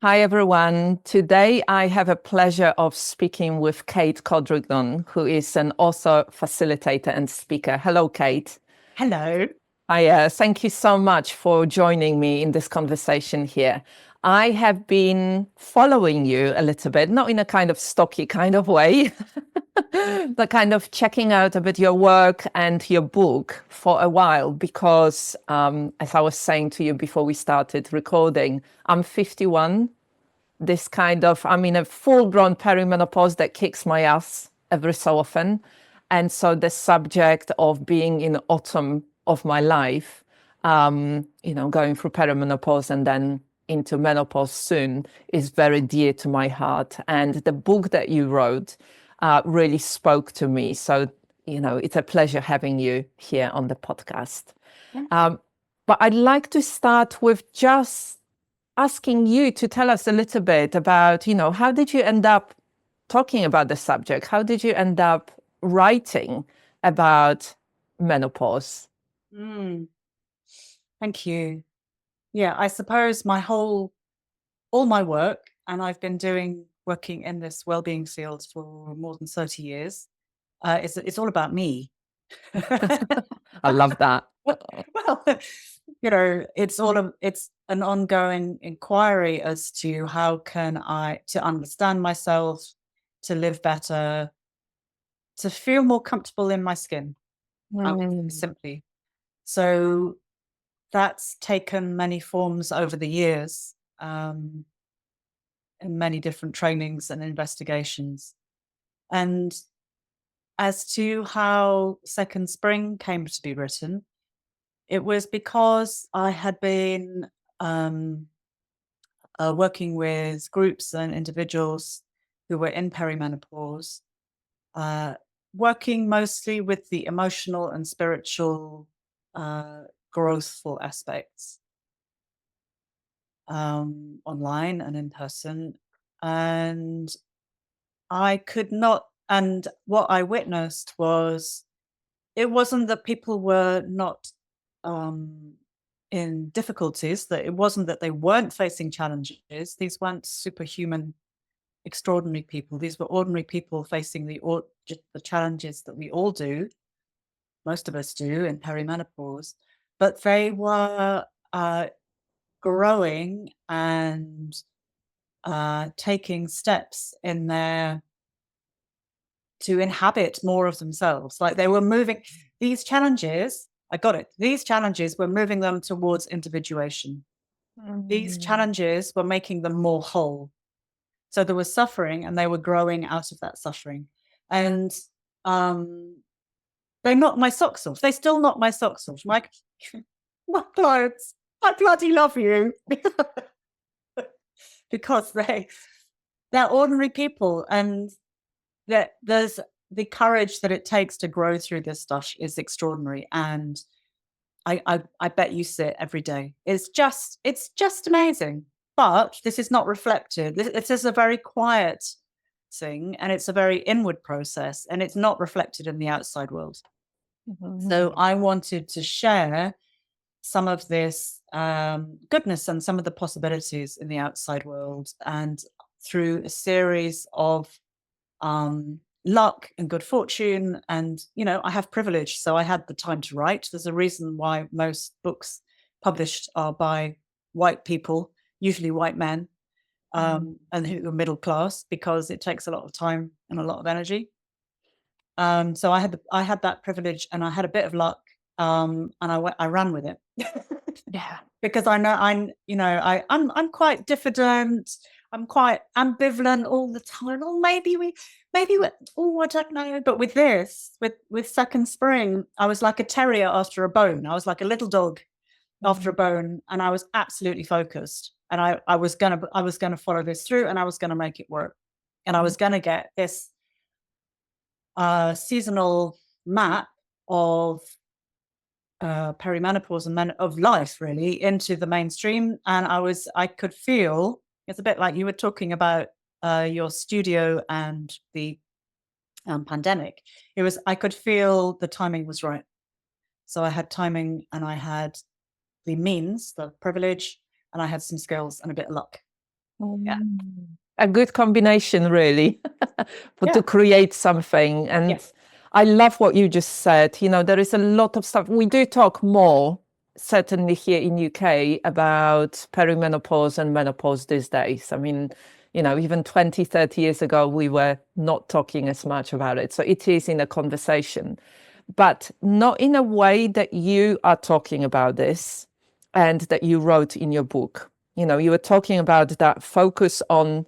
Hi, everyone. Today, I have a pleasure of speaking with Kate Codrington, who is an author, facilitator, and speaker. Hello, Kate. Hello. Thank you so much for joining me in this conversation here. I have been following you a little bit, not in a kind of stocky kind of way, but kind of checking out a bit your work and your book for a while because, as I was saying to you before we started recording, I'm 51. I'm in a full-blown perimenopause that kicks my ass every so often. And so the subject of being in autumn of my life, going through perimenopause and then into menopause soon is very dear to my heart. And the book that you wrote really spoke to me. So, it's a pleasure having you here on the podcast. But I'd like to start with just asking you to tell us a little bit about, how did you end up talking about the subject? How did you end up writing about menopause? Thank you. Yeah, I suppose all my work, and I've been working in this well-being field for more than 30 years, it's all about me. I love that. Well, it's an ongoing inquiry as to how can to understand myself, to live better, to feel more comfortable in my skin, simply. So that's taken many forms over the years, in many different trainings and investigations. And as to how Second Spring came to be written, it was because I had been working with groups and individuals who were in perimenopause, working mostly with the emotional and spiritual growthful aspects, online and in person. And I could not, and what I witnessed was it wasn't that people were not in difficulties, that it wasn't that they weren't facing challenges. These weren't superhuman, extraordinary people. These were ordinary people facing the challenges that we all do, most of us do in perimenopause, but they were growing and taking steps in there to inhabit more of themselves. Like they were moving these challenges. I got it. These challenges were moving them towards individuation. These challenges were making them more whole. So there was suffering and they were growing out of that suffering. And they knocked my socks off. They still knock my socks off. My clients, I bloody love you. Because they're ordinary people, and there's the courage that it takes to grow through this stuff is extraordinary. And I bet you see it every day. It's just amazing. But this is not reflected. This is a very quiet thing, and it's a very inward process, and it's not reflected in the outside world. So I wanted to share some of this goodness and some of the possibilities in the outside world, and through a series of luck and good fortune. And I have privilege, so I had the time to write. There's a reason why most books published are by white people, usually white men, and who are middle class, because it takes a lot of time and a lot of energy. So I had that privilege, and I had a bit of luck, and I ran with it. Yeah. Because I know I'm quite diffident. I'm quite ambivalent all the time. Oh, maybe we, oh, I don't know. But with this, with Second Spring, I was like a terrier after a bone. I was like a little dog after a bone, and I was absolutely focused. And I was gonna follow this through, and I was gonna make it work, and I was gonna get this seasonal map of perimenopause and of life really into the mainstream. And I could feel, it's a bit like you were talking about your studio and the pandemic. I could feel the timing was right. So I had timing, and I had the means, the privilege, and I had some skills and a bit of luck. Yeah. A good combination, really, to create something. And I love what you just said. There is a lot of stuff. We do talk more, certainly here in UK, about perimenopause and menopause these days. I mean, even 20, 30 years ago, we were not talking as much about it. So it is in a conversation, but not in a way that you are talking about this and that you wrote in your book. You were talking about that focus on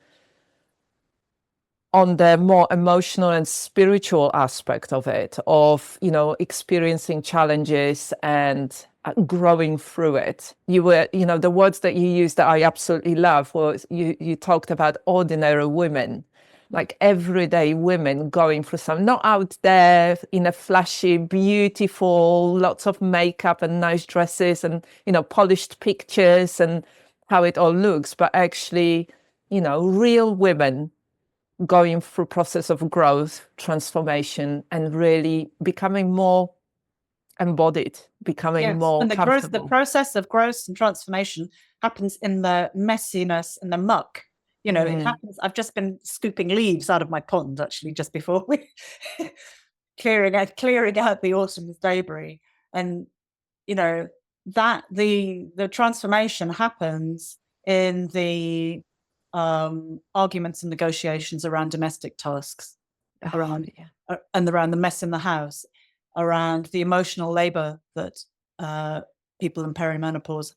the more emotional and spiritual aspect of it, of experiencing challenges and growing through it. You were, the words that you used that I absolutely love was you talked about ordinary women, like everyday women going through some, not out there in a flashy, beautiful, lots of makeup and nice dresses and polished pictures and how it all looks, but actually real women going through process of growth, transformation, and really becoming more embodied, becoming more and comfortable. The process of growth and transformation happens in the messiness and the muck. It happens. I've just been scooping leaves out of my pond, actually, just before we clearing out the autumn's debris, and that the transformation happens in the arguments and negotiations around domestic tasks, around the mess in the house, around the emotional labor that people in perimenopause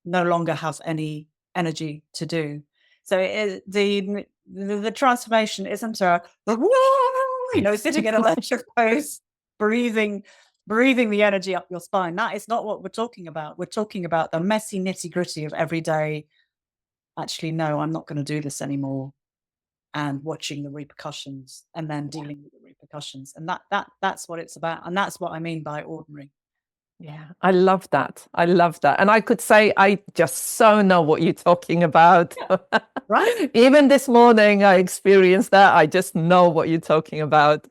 no longer have any energy to do. So the transformation isn't sitting in a lecture pose, breathing the energy up your spine. That is not what we're talking about. We're talking about the messy nitty-gritty of every day. Actually, no, I'm not going to do this anymore, and watching the repercussions and then dealing with the repercussions. And that's what it's about. And that's what I mean by ordinary. Yeah, I love that. I love that. And I could say, I just so know what you're talking about. Yeah, right. Even this morning, I experienced that. I just know what you're talking about.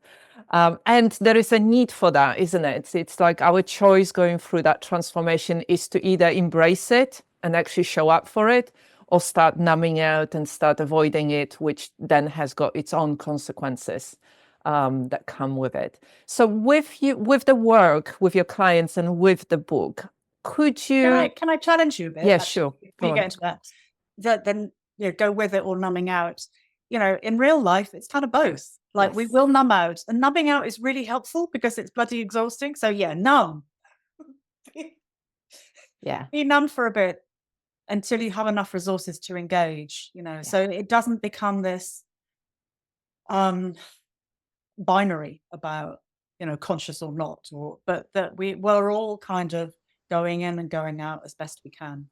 And there is a need for that, isn't it? It's like our choice going through that transformation is to either embrace it and actually show up for it, or start numbing out and start avoiding it, which then has got its own consequences that come with it. So with the work, with your clients and with the book, could you... Can I challenge you a bit? Yeah, sure. Before you get into that, then go with it or numbing out. In real life, it's kind of both. Like, we will numb out, and numbing out is really helpful because it's bloody exhausting. So numb. Be numb for a bit until you have enough resources to engage. So it doesn't become this binary about conscious or not, but that we're all kind of going in and going out as best we can.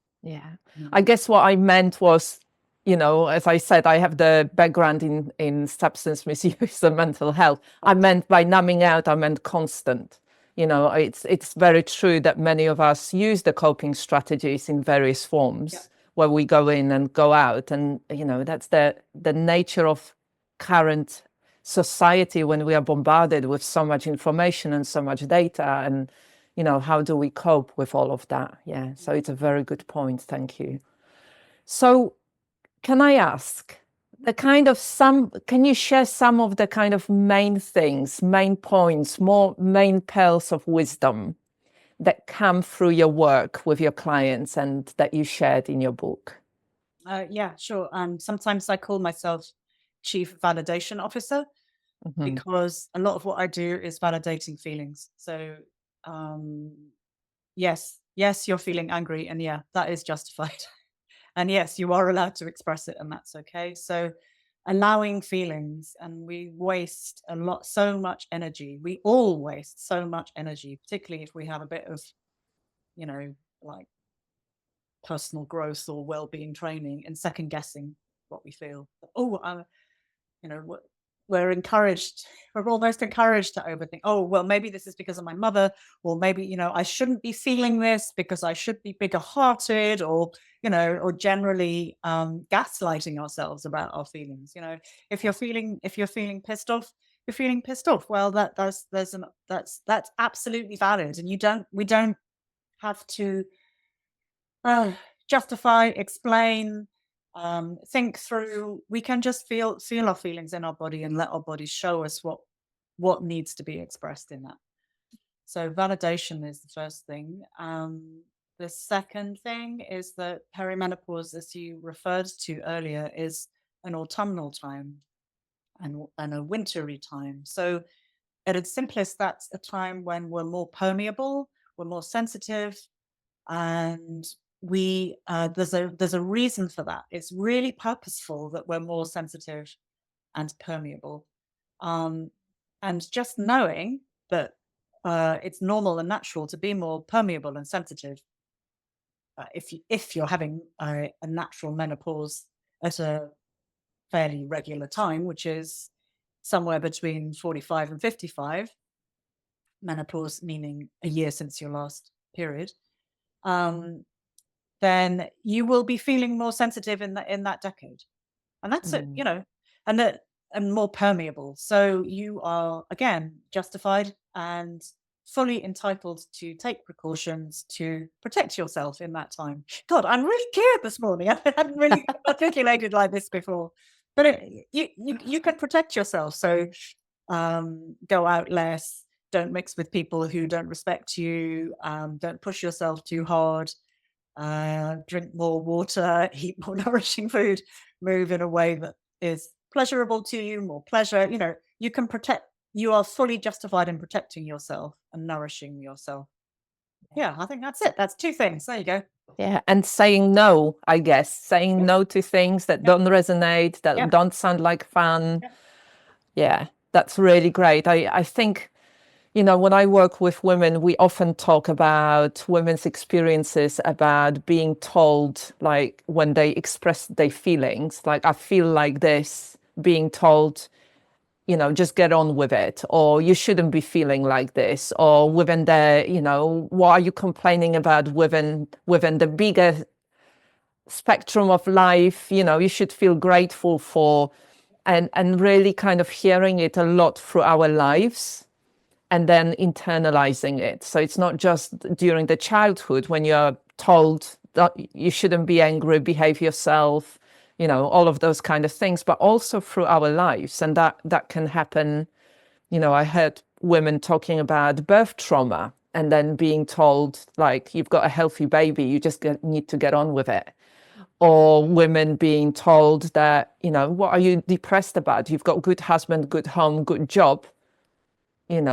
I guess what I meant was, as I said, I have the background in substance misuse and mental health. I meant by numbing out, I meant constant. It's very true that many of us use the coping strategies in various forms, where we go in and go out, and that's the nature of current society, when we are bombarded with so much information and so much data, and how do we cope with all of that? So it's a very good point. Thank you. So can I ask, can you share some of the kind of main things, main points, more main pearls of wisdom that come through your work with your clients and that you shared in your book? Yeah, sure. Sometimes I call myself Chief Validation Officer, because a lot of what I do is validating feelings. So yes, you're feeling angry, and that is justified. And yes, you are allowed to express it, and that's okay. So allowing feelings, and we waste so much energy. We all waste so much energy, particularly if we have a bit of, like personal growth or well-being training, and second guessing what we feel. We're almost encouraged to overthink. Oh, well, maybe this is because of my mother, or maybe, I shouldn't be feeling this because I should be bigger hearted, or generally gaslighting ourselves about our feelings. If you're feeling pissed off, you're feeling pissed off. Well, that's absolutely valid. And we don't have to justify, explain, think through, we can just feel our feelings in our body and let our body show us what needs to be expressed in that. So validation is the first thing. The second thing is that perimenopause, as you referred to earlier, is an autumnal time and a wintry time. So at its simplest, that's a time when we're more permeable, we're more sensitive, and we there's a reason for that. It's really purposeful that we're more sensitive and permeable. And just knowing that it's normal and natural to be more permeable and sensitive, if you're having a natural menopause at a fairly regular time, which is somewhere between 45 and 55, menopause meaning a year since your last period, then you will be feeling more sensitive in that decade. And that's it, and more permeable. So you are, again, justified and fully entitled to take precautions to protect yourself in that time. God, I'm really clear this morning. I haven't really articulated like this before. But you can protect yourself. So go out less, don't mix with people who don't respect you, don't push yourself too hard, drink more water, eat more nourishing food, move in a way that is pleasurable to you, more pleasure. You can protect, you are fully justified in protecting yourself and nourishing yourself. Yeah, I think that's it. That's two things. There you go. Yeah, and saying no, I guess, saying no to things that don't resonate, that don't sound like fun. Yeah, that's really great. I think, when I work with women, we often talk about women's experiences about being told, like when they express their feelings, like I feel like this, being told, just get on with it, or you shouldn't be feeling like this, or within the, what are you complaining about within the bigger spectrum of life, you should feel grateful for, and really kind of hearing it a lot through our lives and then internalizing it. So it's not just during the childhood when you're told that you shouldn't be angry, behave yourself, all of those kind of things, but also through our lives. And that can happen. I heard women talking about birth trauma and then being told, like, you've got a healthy baby, you just need to get on with it. Or women being told that, what are you depressed about? You've got good husband, good home, good job.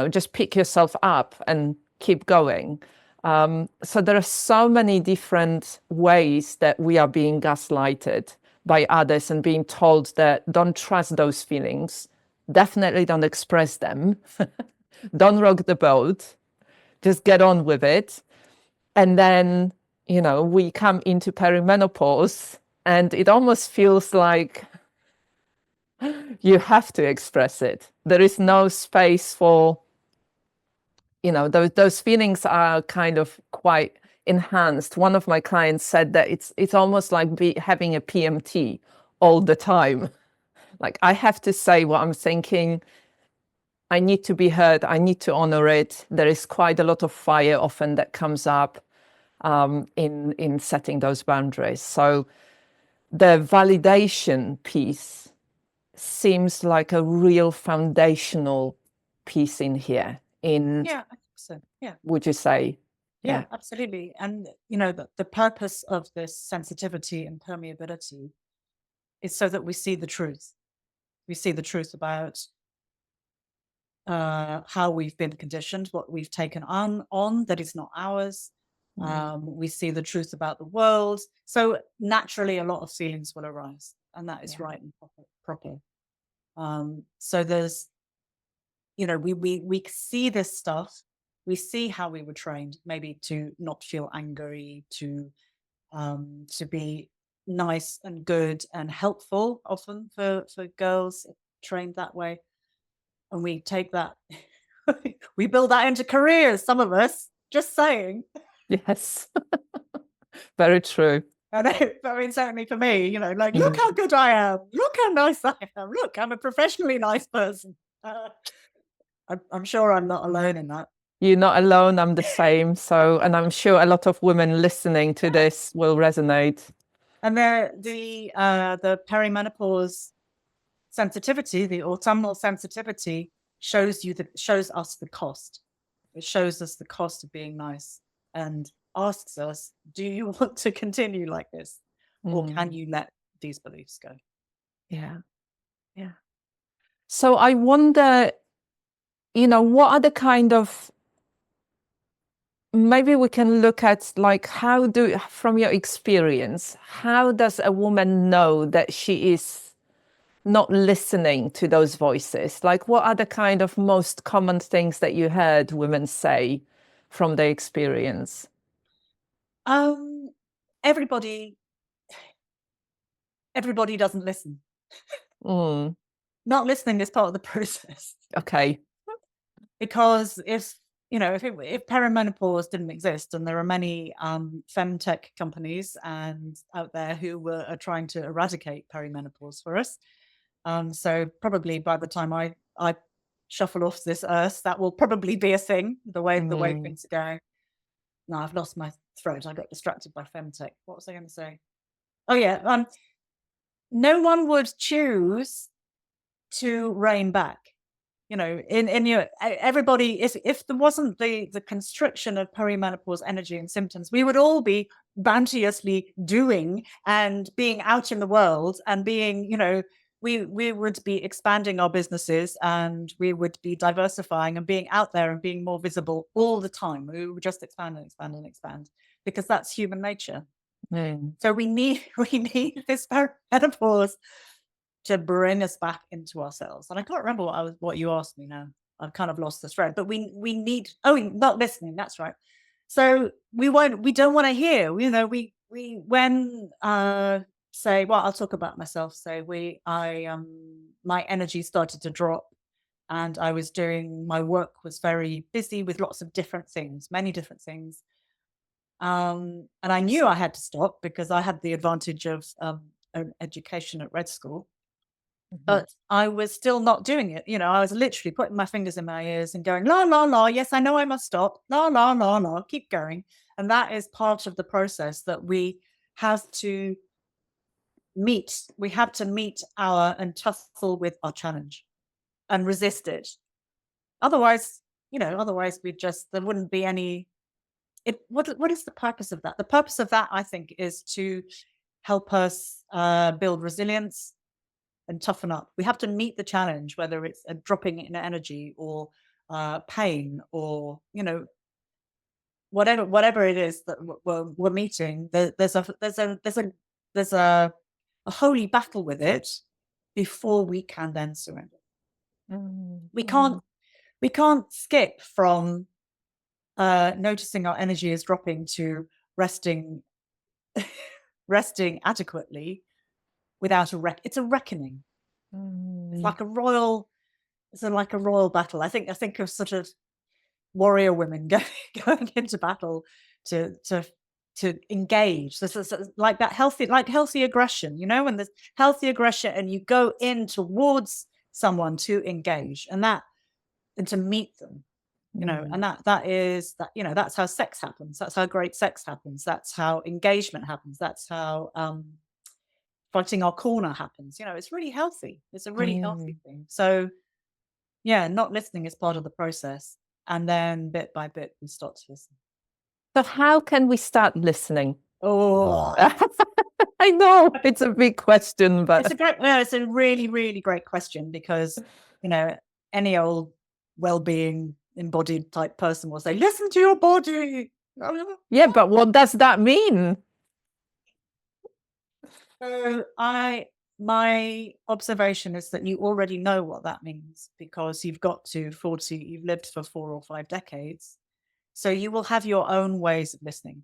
Just pick yourself up and keep going. So there are so many different ways that we are being gaslighted by others and being told that don't trust those feelings, definitely don't express them, don't rock the boat, just get on with it. And then, we come into perimenopause and it almost feels like you have to express it. There is no space for, those feelings are kind of quite enhanced. One of my clients said that it's almost like having a PMT all the time. Like, I have to say what I'm thinking. I need to be heard. I need to honor it. There is quite a lot of fire often that comes up in setting those boundaries. So the validation piece seems like a real foundational piece in here. I think so. Yeah. Would you say? Yeah, absolutely. And the purpose of this sensitivity and permeability is so that we see the truth. We see the truth about how we've been conditioned, what we've taken on that is not ours. We see the truth about the world. So naturally, a lot of feelings will arise, and that is right and proper. So there's, we see this stuff. We see how we were trained, maybe to not feel angry, to be nice and good and helpful, often for girls trained that way. And we take that, we build that into careers, some of us, just saying. Yes. Very true. I know, but I mean, certainly for me, like, look how good I am. Look how nice I am. Look, I'm a professionally nice person. I'm sure I'm not alone in that. You're not alone. I'm the same. So, and I'm sure a lot of women listening to this will resonate. And the perimenopause sensitivity, the autumnal sensitivity, shows us the cost. It shows us the cost of being nice and asks us, do you want to continue like this? Or can you let these beliefs go? Yeah. Yeah. So I wonder, what are the kind of, maybe we can look at like, from your experience, how does a woman know that she is not listening to those voices? Like, what are the kind of most common things that you heard women say from their experience? Everybody doesn't listen. Mm, Not listening is part of the process. okay. Because if perimenopause didn't exist, and there are many femtech companies out there who are trying to eradicate perimenopause for us, so probably by the time I shuffle off this earth, that will probably be a thing. The way things are going. No, I've lost my thread. I got distracted by femtech. What was I going to say? Oh yeah, no one would choose to rein back. In your everybody, if there wasn't the constriction of perimenopause energy and symptoms, we would all be bounteously doing and being out in the world and being, we would be expanding our businesses, and we would be diversifying and being out there and being more visible all the time. We would just expand and expand and expand, because that's human nature. So we need this perimenopause to bring us back into ourselves. And I can't remember what you asked me now. I've kind of lost the thread, but we need, not listening. That's right. So we don't want to hear, when say, well, I'll talk about myself. So my energy started to drop, and my work was very busy with lots of different things, many different things. And I knew I had to stop because I had the advantage of an education at Red School. But I was still not doing it. I was literally putting my fingers in my ears and going, la, la, la. Yes, I know I must stop. La, la, la, la. Keep going. And that is part of the process that we have to meet. We have to meet and tussle with our challenge and resist it. Otherwise, there wouldn't be any. What is the purpose of that? The purpose of that, I think, is to help us build resilience and toughen up. We have to meet the challenge, whether it's a dropping in energy or pain, or whatever it is that we're meeting. There's a holy battle with it before we can then surrender. We can't skip from noticing our energy is dropping to resting adequately without it's a reckoning. It's like a royal battle. I think of sort of warrior women going into battle to engage. This is like that healthy aggression, when there's healthy aggression and you go in towards someone to engage and to meet them, and that's how sex happens. That's how great sex happens. That's how engagement happens. That's how fighting our corner happens. It's really healthy. It's a really healthy thing. So yeah, not listening is part of the process. And then bit by bit, we start to listen. So how can we start listening? Oh, I know it's a big question, but it's a really, really great question, because, any old well-being embodied type person will say, listen to your body. yeah, but what does that mean? So my observation is that you already know what that means, because you've got to 40, you've lived for 4 or 5 decades. So you will have your own ways of listening.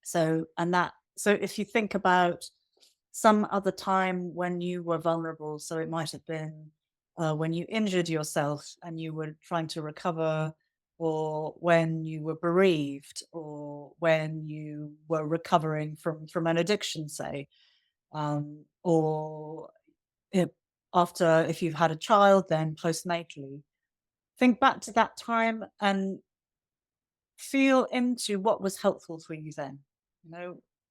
So if you think about some other time when you were vulnerable, so it might have been when you injured yourself and you were trying to recover, or when you were bereaved, or when you were recovering from an addiction, say, or if you've had a child, then postnatally. Think back to that time and feel into what was helpful for you then.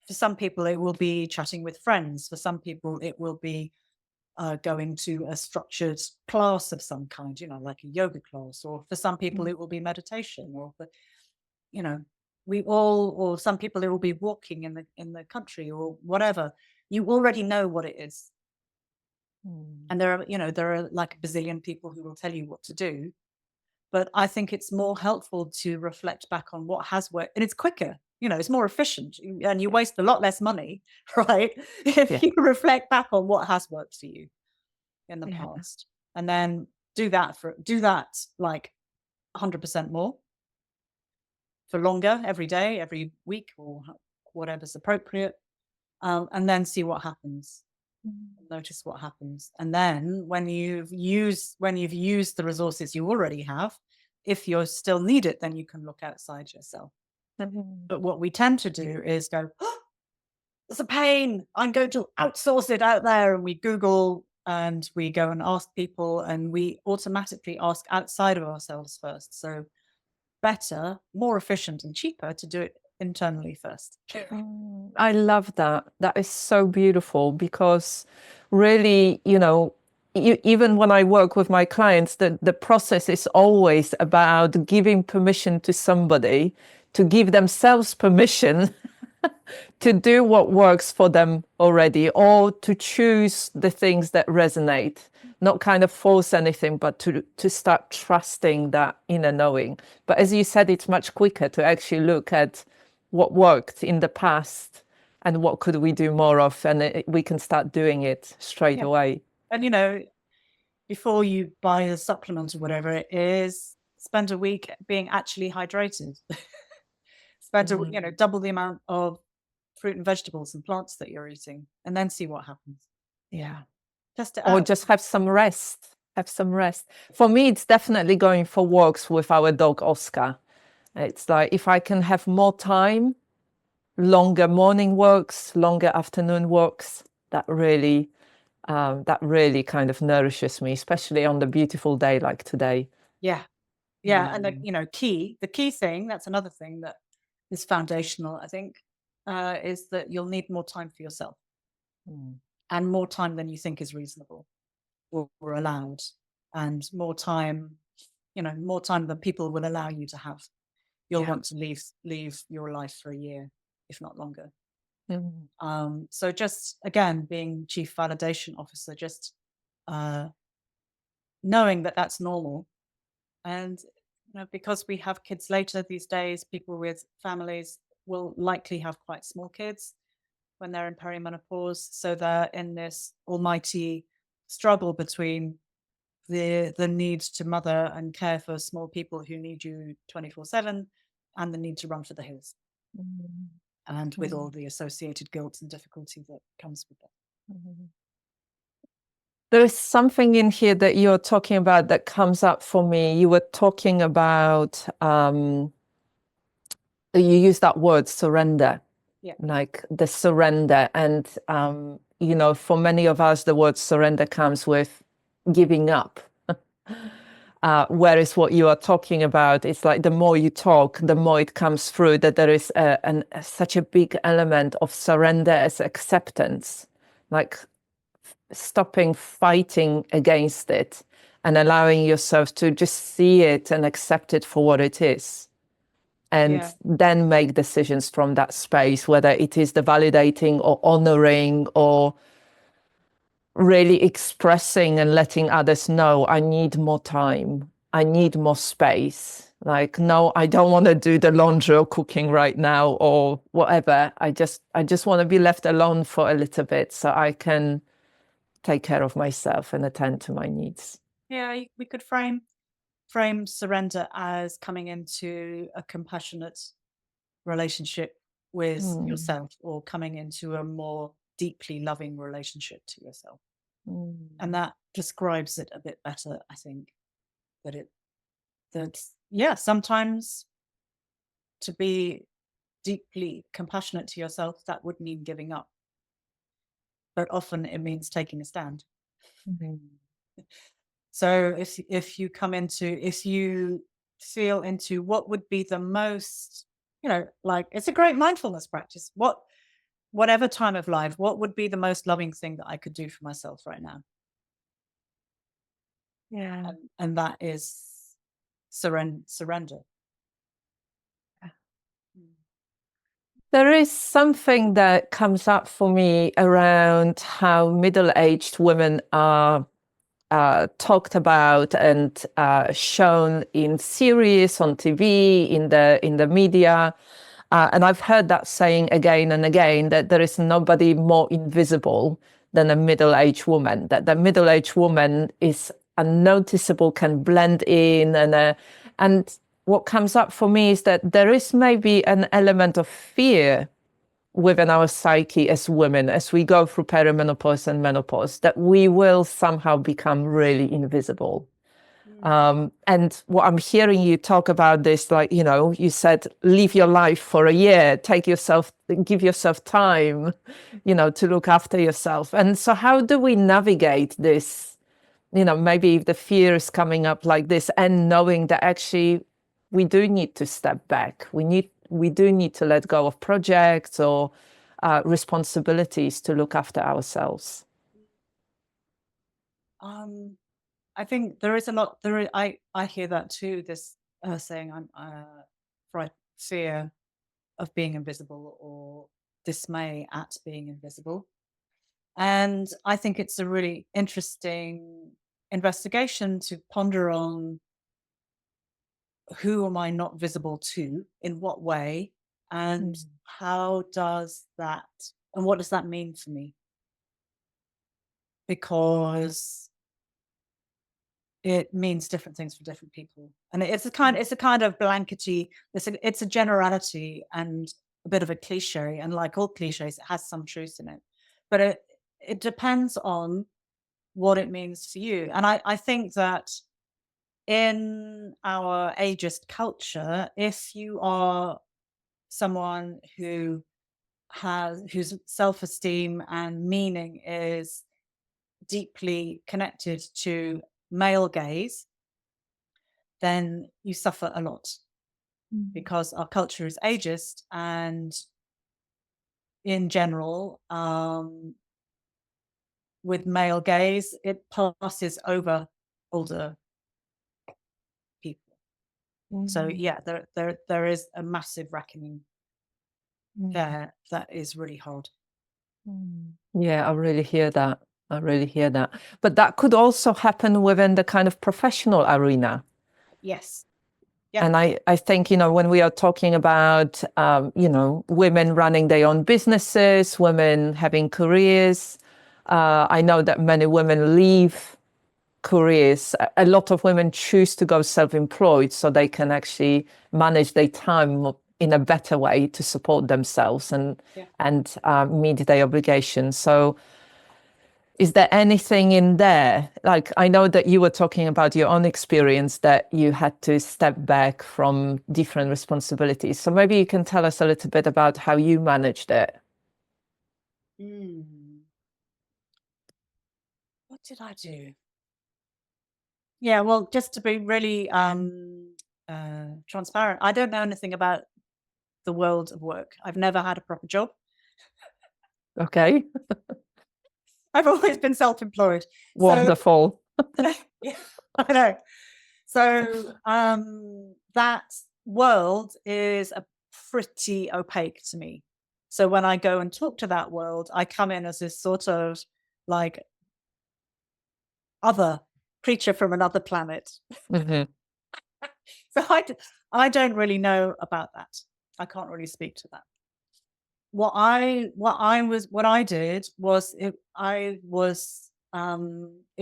For some people, it will be chatting with friends. For some people, it will be going to a structured class of some kind, like a yoga class. Or for some people, it will be meditation. Or for, or some people, it will be walking in the country or whatever. You already know what it is. And there are like a bazillion people who will tell you what to do. But I think it's more helpful to reflect back on what has worked, and it's quicker. It's more efficient, and you waste a lot less money, right? If you reflect back on what has worked for you in the past, and then do that like 100% more for longer, every day, every week, or whatever's appropriate, and then see what happens. Notice what happens, and then when you've used the resources you already have, if you still need it, then you can look outside yourself. But what we tend to do is go, oh, it's a pain, I'm going to outsource it out there, and we Google and we go and ask people, and we automatically ask outside of ourselves first. So better, more efficient and cheaper to do it internally first. I love that. That is so beautiful, because really, even when I work with my clients, the process is always about giving permission to somebody to give themselves permission to do what works for them already, or to choose the things that resonate, not kind of force anything, but to start trusting that inner knowing. But as you said, it's much quicker to actually look at what worked in the past and what could we do more of, and we can start doing it straight away. And before you buy a supplement or whatever it is, spend a week being actually hydrated. Spend double the amount of fruit and vegetables and plants that you're eating, and then see what happens. Test it out. Or just have some rest. For me, it's definitely going for walks with our dog Oscar. It's like, if I can have more time, longer morning walks, longer afternoon walks, that really kind of nourishes me, especially on the beautiful day like today. And the key thing, that's another thing that is foundational, I think, is that you'll need more time for yourself, and more time than you think is reasonable or allowed, and more time than people will allow you to have. You'll want to leave your life for a year, if not longer. So just, again, being chief validation officer, just knowing that that's normal. And because we have kids later these days, people with families will likely have quite small kids when they're in perimenopause. So they're in this almighty struggle between the need to mother and care for small people who need you 24/7, and the need to run for the hills, and with all the associated guilt and difficulty that comes with that. There is something in here that you're talking about that comes up for me. You were talking about, you use that word surrender, like the surrender. And, for many of us, the word surrender comes with giving up. Whereas what you are talking about, it's like the more you talk, the more it comes through, that there is such a big element of surrender as acceptance, like stopping fighting against it and allowing yourself to just see it and accept it for what it is. And then make decisions from that space, whether it is the validating or honoring, or really expressing and letting others know, I need more time, I need more space. Like, no, I don't want to do the laundry or cooking right now, or whatever. I just want to be left alone for a little bit so I can take care of myself and attend to my needs. We could frame surrender as coming into a compassionate relationship with yourself, or coming into a more deeply loving relationship to yourself. And that describes it a bit better, I think. Sometimes to be deeply compassionate to yourself, that would mean giving up. But often it means taking a stand. So if you feel into what would be the most, like, it's a great mindfulness practice. whatever time of life, what would be the most loving thing that I could do for myself right now? Yeah. And that is surrender. There is something that comes up for me around how middle-aged women are talked about and shown in series, on TV, in the media. And I've heard that saying again and again, that there is nobody more invisible than a middle-aged woman, that the middle-aged woman is unnoticeable, can blend in. And what comes up for me is that there is maybe an element of fear within our psyche as women, as we go through perimenopause and menopause, that we will somehow become really invisible. And what I'm hearing you talk about this, like, you said, live your life for a year, give yourself time, to look after yourself. And so how do we navigate this? Maybe if the fear is coming up like this, and knowing that actually we do need to step back. We do need to let go of projects or responsibilities to look after ourselves. I think there is a lot. I hear that too. This saying, "I'm fear of being invisible," or dismay at being invisible. And I think it's a really interesting investigation to ponder on, who am I not visible to, in what way, and how does that, and what does that mean for me? Because it means different things for different people, and it's a kind of blankety. It's a generality and a bit of a cliche, and like all cliches, it has some truth in it, but it depends on what it means to you. And I think that in our ageist culture, if you are someone whose self-esteem and meaning is deeply connected to male gaze, then you suffer a lot, because our culture is ageist, and in general, with male gaze, it passes over older people. So yeah, there is a massive reckoning there that is really hard. Yeah, I really hear that. I really hear that. But that could also happen within the kind of professional arena. Yes. Yeah. And I think, when we are talking about, women running their own businesses, women having careers, I know that many women leave careers. A lot of women choose to go self-employed so they can actually manage their time in a better way to support themselves and meet their obligations. So is there anything in there? Like, I know that you were talking about your own experience, that you had to step back from different responsibilities. So maybe you can tell us a little bit about how you managed it. What did I do? Yeah, well, just to be really transparent, I don't know anything about the world of work. I've never had a proper job. Okay. I've always been self-employed. Wonderful. Yeah, I know. So that world is a pretty opaque to me. So when I go and talk to that world, I come in as this sort of like other creature from another planet. So I don't really know about that. I can't really speak to that. What I did was, it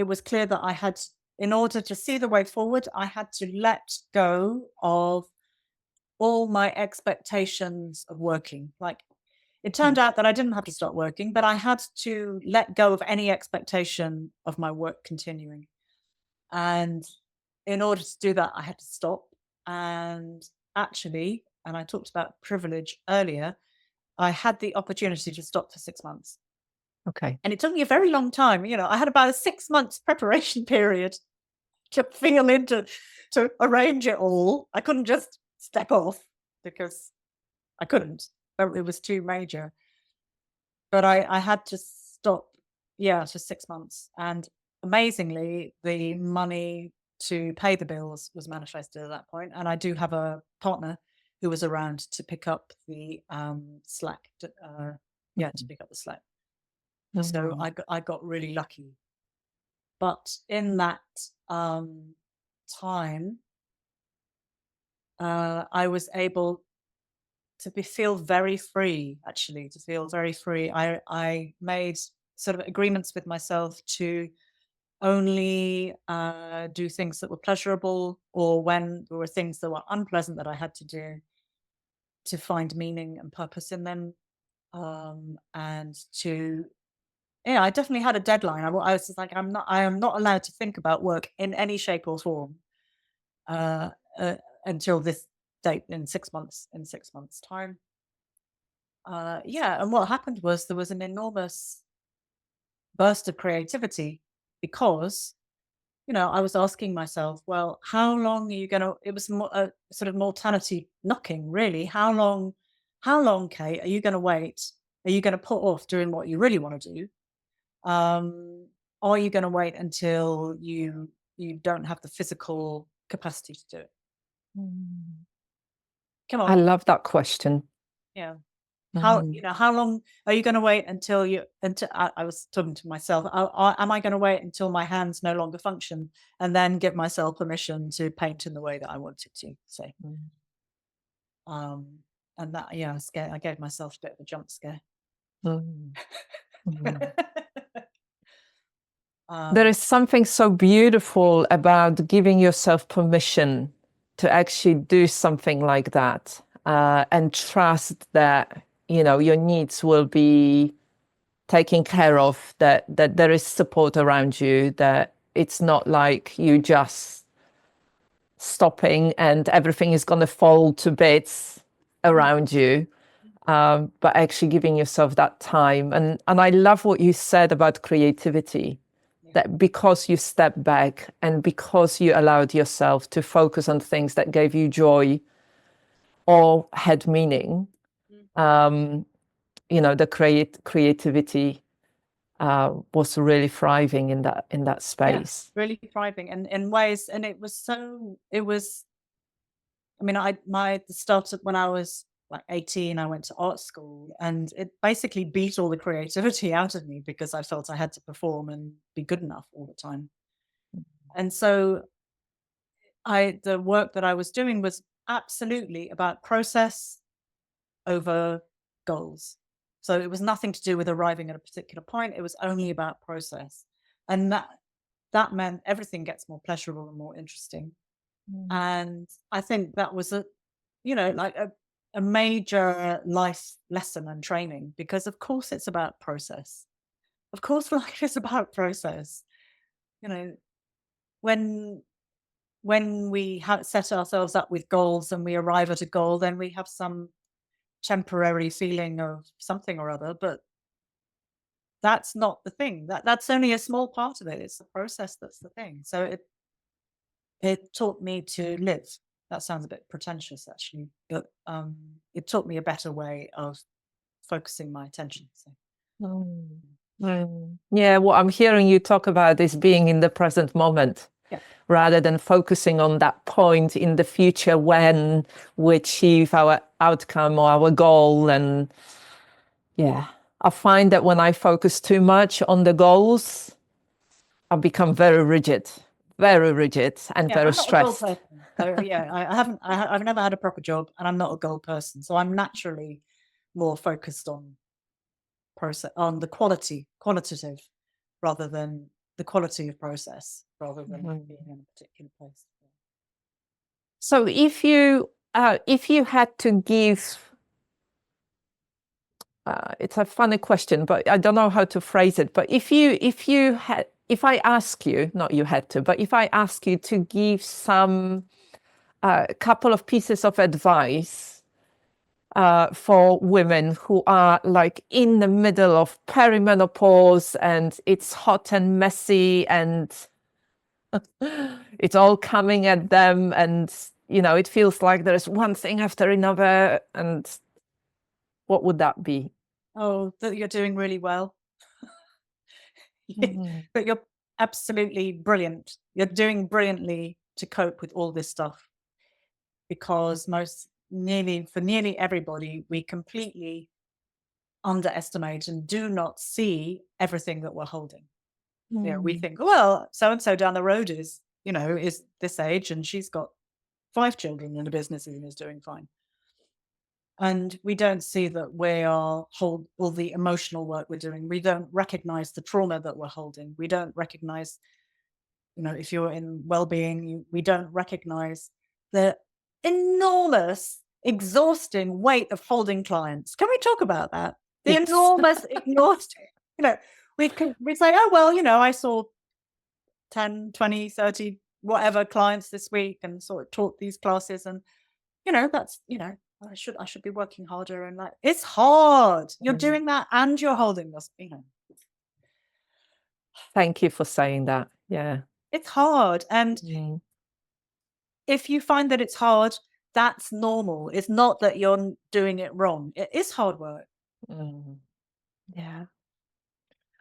was clear that I had, in order to see the way forward, I had to let go of all my expectations of working. Like, it turned out that I didn't have to stop working, but I had to let go of any expectation of my work continuing. And in order to do that, I had to stop. And actually, and I talked about privilege earlier, I had the opportunity to stop for 6 months. Okay. And it took me a very long time. I had about a 6 months preparation period to feel into, to arrange it all. I couldn't just step off, because I couldn't. It was too major. but I had to stop, for 6 months. And amazingly, the money to pay the bills was manifested at that point. And I do have a partner who was around to pick up the slack. To pick up the slack. So I got really lucky. But in that time, I was able to feel very free, actually, to feel very free. I made sort of agreements with myself to only do things that were pleasurable, or when there were things that were unpleasant that I had to do, to find meaning and purpose in them. And to, I definitely had a deadline. I was just like, I am not allowed to think about work in any shape or form uh, until this date in 6 months. In 6 months' time. And what happened was there was an enormous burst of creativity, because I was asking myself, well, how long are you going to, it was a sort of mortality knocking, really. How long, Kate, are you going to wait? Are you going to put off doing what you really want to do? Or are you going to wait until you don't have the physical capacity to do it? Come I on. love that question. Yeah. How long are you going to wait until I was talking to myself, am I going to wait until my hands no longer function and then give myself permission to paint in the way that I wanted to say? And that, I gave myself a bit of a jump scare. There is something so beautiful about giving yourself permission to actually do something like that, and trust that your needs will be taken care of, that there is support around you, that it's not like you just stopping and everything is going to fall to bits around you, but actually giving yourself that time. And I love what you said about creativity, that because you stepped back and because you allowed yourself to focus on things that gave you joy or had meaning, the creativity was really thriving in that space. Yeah, really thriving, and in ways, and it was. I mean, I started when I was like 18. I went to art school, and it basically beat all the creativity out of me, because I felt I had to perform and be good enough all the time. And so the work that I was doing was absolutely about process over goals. So it was nothing to do with arriving at a particular point. It was only about process. And that meant everything gets more pleasurable and more interesting. And I think that was like a major life lesson and training, because of course it's about process. Of course life is about process. When we set ourselves up with goals and we arrive at a goal, then we have some temporary feeling of something or other, but that's not the thing. That's only a small part of it. It's the process that's the thing. So it taught me to live. That sounds a bit pretentious, actually, but it taught me a better way of focusing my attention. So. Yeah, what I'm hearing you talk about is being in the present moment, rather than focusing on that point in the future when we achieve our outcome or our goal. And I find that when I focus too much on the goals, I become very rigid and very stressed. I'm not a goal person. So I've never had a proper job, and I'm not a goal person. So I'm naturally more focused on process, on the qualitative, rather than the quality of process, rather than being in a particular place. So if you had to give, it's a funny question, but I don't know how to phrase it. But if I ask you, not you had to, but if I ask you to give some couple of pieces of advice for women who are like in the middle of perimenopause, and it's hot and messy and it's all coming at them, and it feels like there's one thing after another, and what would that be? Oh, that you're doing really well. Mm. But you're absolutely brilliant. You're doing brilliantly to cope with all this stuff, because for nearly everybody, we completely underestimate and do not see everything that we're holding. We think, well, so and so down the road is this age, and she's got 5 children and a business and is doing fine. And we don't see that we are all the emotional work we're doing. We don't recognize the trauma that we're holding. We don't recognize, if you're in well-being, we don't recognize the enormous, exhausting weight of holding clients. Can we talk about that? The Yes. enormous, exhausting. We say, oh, well, I saw 10, 20, 30, whatever clients this week and sort of taught these classes, and that's I should be working harder, and like, it's hard. You're doing that and you're holding this, Thank you for saying that. Yeah. it's hard. And Mm. if you find that it's hard, that's normal. It's not that you're doing it wrong. It is hard work. Mm. Yeah.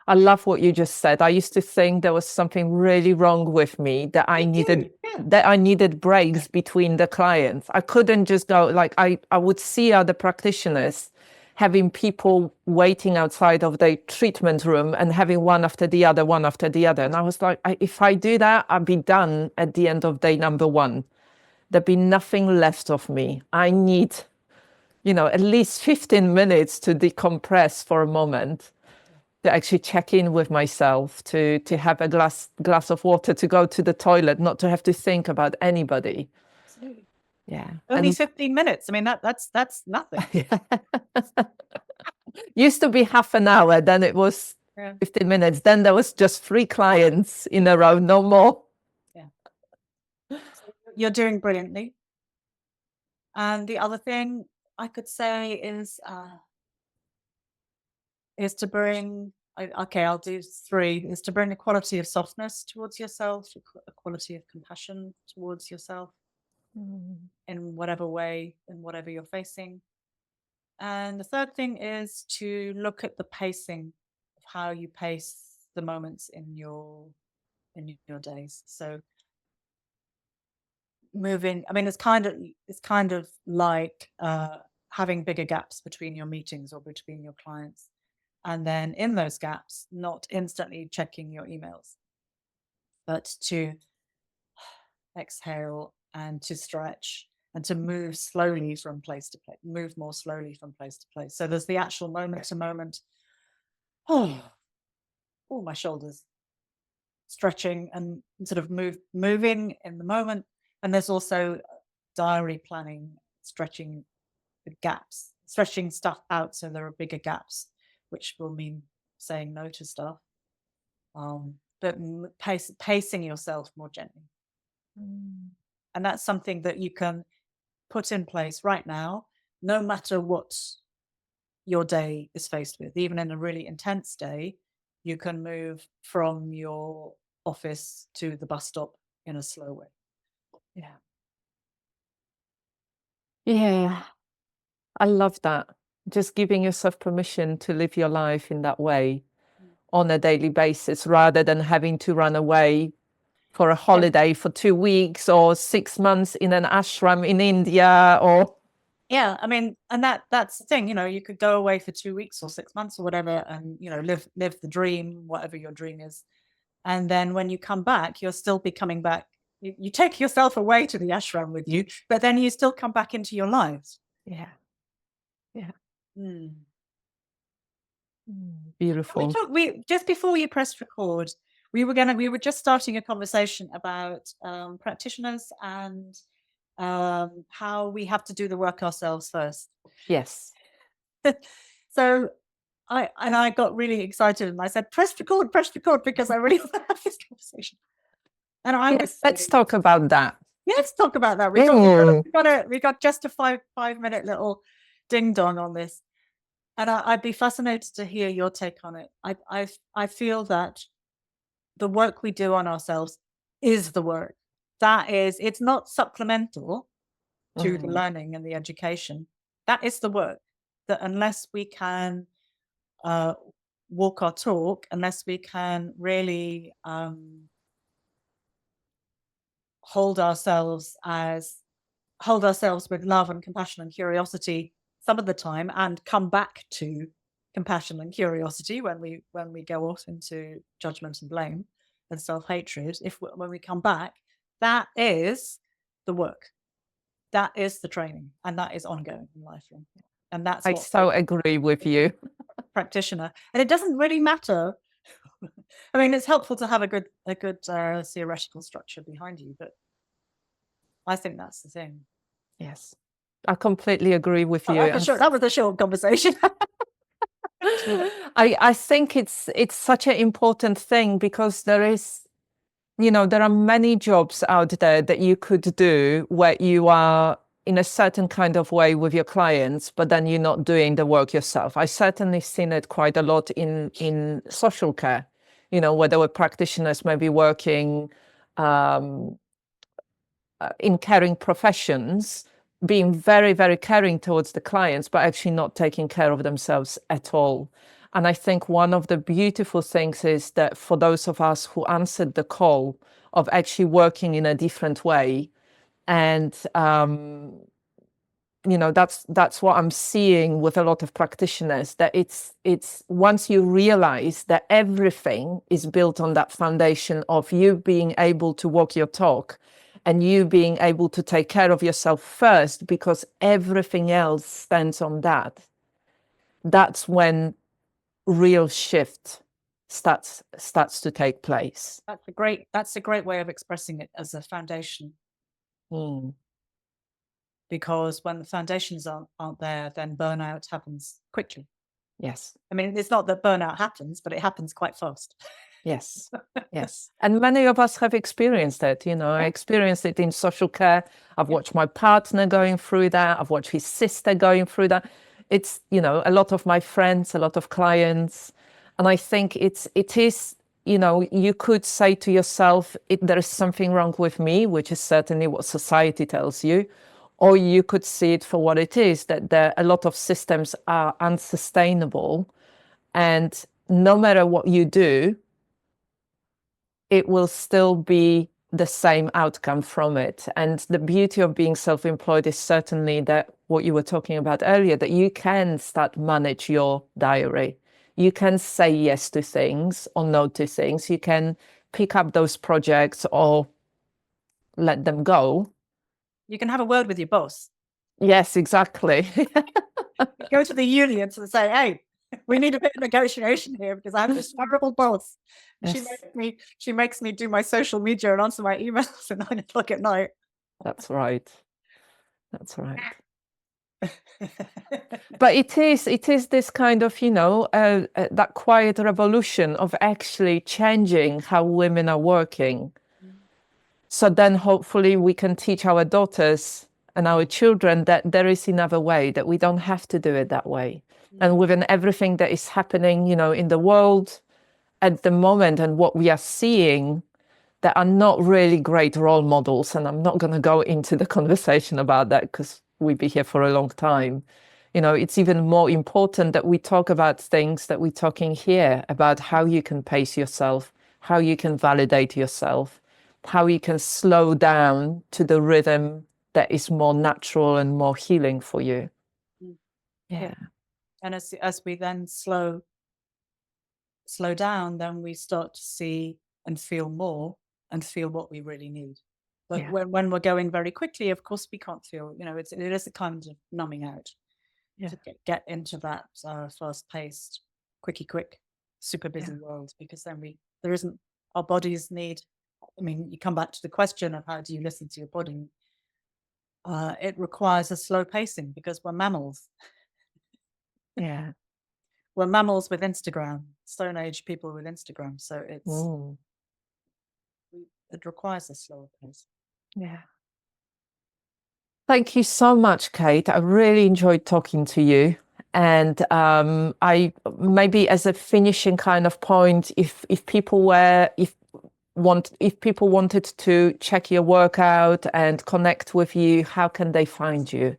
I love what you just said. I used to think there was something really wrong with me, that I needed breaks between the clients. I couldn't just go, like, I would see other practitioners having people waiting outside of the treatment room and having one after the other. And I was like, if I do that, I'll be done at the end of day number 1. There'd be nothing left of me. I need, at least 15 minutes to decompress for a moment, to actually check in with myself, to have a glass of water, to go to the toilet, not to have to think about anybody. Absolutely. Yeah. Only 15 minutes. I mean, that's nothing. Used to be half an hour, then it was 15 minutes. Then there was just 3 clients in a row, no more. Yeah. So you're doing brilliantly. And the other thing I could say is to bring, I'll do 3, is to bring a quality of softness towards yourself, a quality of compassion towards yourself in whatever way, in whatever you're facing. And the third thing is to look at the pacing of how you pace the moments in your days. So moving, I mean, it's kind of like having bigger gaps between your meetings or between your clients. And then in those gaps, not instantly checking your emails, but to exhale and to stretch and to move slowly from place to place, move more slowly from place to place. So there's the actual moment to moment. Oh, my shoulders stretching and sort of moving in the moment. And there's also diary planning, stretching the gaps, stretching stuff out so there are bigger gaps, which will mean saying no to stuff. But pacing yourself more gently. And that's something that you can put in place right now, no matter what your day is faced with. Even in a really intense day, you can move from your office to the bus stop in a slow way. Yeah. Yeah. I love that. Just giving yourself permission to live your life in that way on a daily basis, rather than having to run away for a holiday for 2 weeks or 6 months in an ashram in India, or Yeah, I mean, and that's the thing, you could go away for 2 weeks or 6 months or whatever, and live the dream, whatever your dream is. And then when you come back, you'll still be coming back. You take yourself away to the ashram with you, but then you still come back into your lives. yeah. Mm. Beautiful. We just before you pressed record, we were just starting a conversation about practitioners and how we have to do the work ourselves first. Yes. So I got really excited and I said, press record, because I really want to have this conversation. And let's talk about that. Let's talk about that. We got just a 5-minute little ding dong on this. And I'd be fascinated to hear your take on it. I feel that the work we do on ourselves is the work. It's not supplemental to the learning and the education. That is the work. That unless we can walk our talk unless we can really hold ourselves with love and compassion and curiosity some of the time, and come back to compassion and curiosity when we go off into judgment and blame and self-hatred. When we come back, that is the work, that is the training, and that is ongoing and lifelong. And that's I so agree with you. Practitioner. And it doesn't really matter. I mean, it's helpful to have a good theoretical structure behind you, but I think that's the thing. Yes, I completely agree with you. That was a short conversation. I think it's such an important thing, because there are many jobs out there that you could do where you are in a certain kind of way with your clients, but then you're not doing the work yourself. I certainly seen it quite a lot in social care, where there were practitioners maybe working in caring professions, being very, very caring towards the clients, but actually not taking care of themselves at all. And I think one of the beautiful things is that for those of us who answered the call of actually working in a different way, and that's what I'm seeing with a lot of practitioners, that it's once you realize that everything is built on that foundation of you being able to walk your talk and you being able to take care of yourself first, because everything else stands on that. That's when real shift starts to take place. That's a great way of expressing it, as a foundation. Because when the foundations aren't there, then burnout happens quickly. Yes. I mean, it's not that burnout happens, but it happens quite fast. Yes. Yes. And many of us have experienced it. I experienced it in social care. I've watched my partner going through that. I've watched his sister going through that. It's, a lot of my friends, a lot of clients. And I think it is, you could say to yourself, there is something wrong with me, which is certainly what society tells you. Or you could see it for what it is, that a lot of systems are unsustainable. And no matter what you do, it will still be the same outcome from it. And the beauty of being self-employed is certainly that what you were talking about earlier, that you can start manage your diary. You can say yes to things or no to things. You can pick up those projects or let them go. You can have a word with your boss. Yes, exactly. Go to the unions and say, hey, we need a bit of negotiation here, because I have this horrible boss. Yes. She makes me do my social media and answer my emails at 9 o'clock at night. That's right. That's right. But it is this kind of, that quiet revolution of actually changing how women are working. So then hopefully we can teach our daughters and our children that there is another way, that we don't have to do it that way. And within everything that is happening, in the world at the moment, and what we are seeing, that are not really great role models. And I'm not going to go into the conversation about that, because we'd be here for a long time. It's even more important that we talk about things that we're talking here, about how you can pace yourself, how you can validate yourself, how you can slow down to the rhythm that is more natural and more healing for you. Yeah. And as we then slow down, then we start to see and feel more, and feel what we really need. But when we're going very quickly, of course, we can't feel, it is a kind of numbing out to get into that fast-paced, quick, super busy world, because then our bodies need, you come back to the question of how do you listen to your body? It requires a slow pacing, because we're mammals. Yeah. We're mammals with Instagram, Stone Age people with Instagram. So it requires a slower pace. Yeah. Thank you so much, Kate. I really enjoyed talking to you. And I maybe as a finishing kind of point, if people wanted to check your work out and connect with you, how can they find you?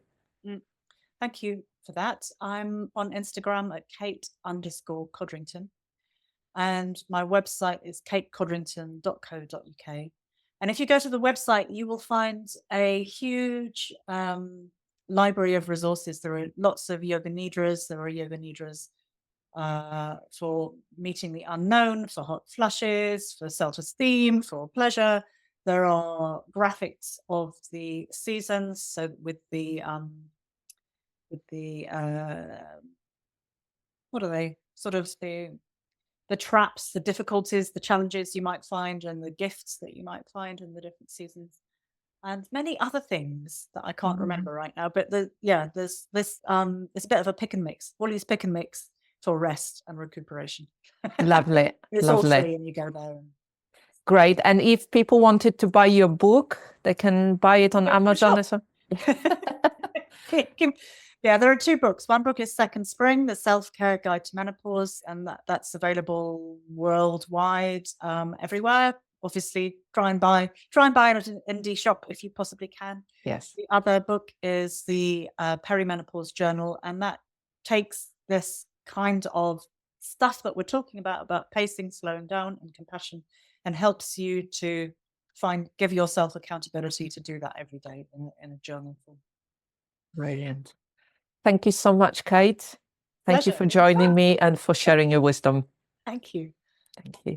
Thank you for that. I'm on Instagram at Kate_Codrington. And my website is katecodrington.co.uk. And if you go to the website, you will find a huge library of resources. There are lots of Yoga Nidras. There are Yoga Nidras for meeting the unknown, for hot flushes, for self-esteem, for pleasure. There are graphics of the seasons. So with the what are they? Sort of the traps, the difficulties, the challenges you might find, and the gifts that you might find in the different seasons, and many other things that I can't remember right now. But there's this it's a bit of a pick and mix. Wally's pick and mix for rest and recuperation. Lovely. It's all free, and you go there. Great. And if people wanted to buy your book, they can buy it on Amazon as well. Yeah, there are two books. One book is Second Spring, The Self-Care Guide to Menopause, and that's available worldwide, everywhere. Obviously, try and buy it at an indie shop if you possibly can. Yes. The other book is the Perimenopause Journal, and that takes this kind of stuff that we're talking about pacing, slowing down, and compassion, and helps you to give yourself accountability to do that every day in a journal form. Brilliant. Thank you so much, Kate. Thank Pleasure. you for joining me and for sharing your wisdom. Thank you. Thank you.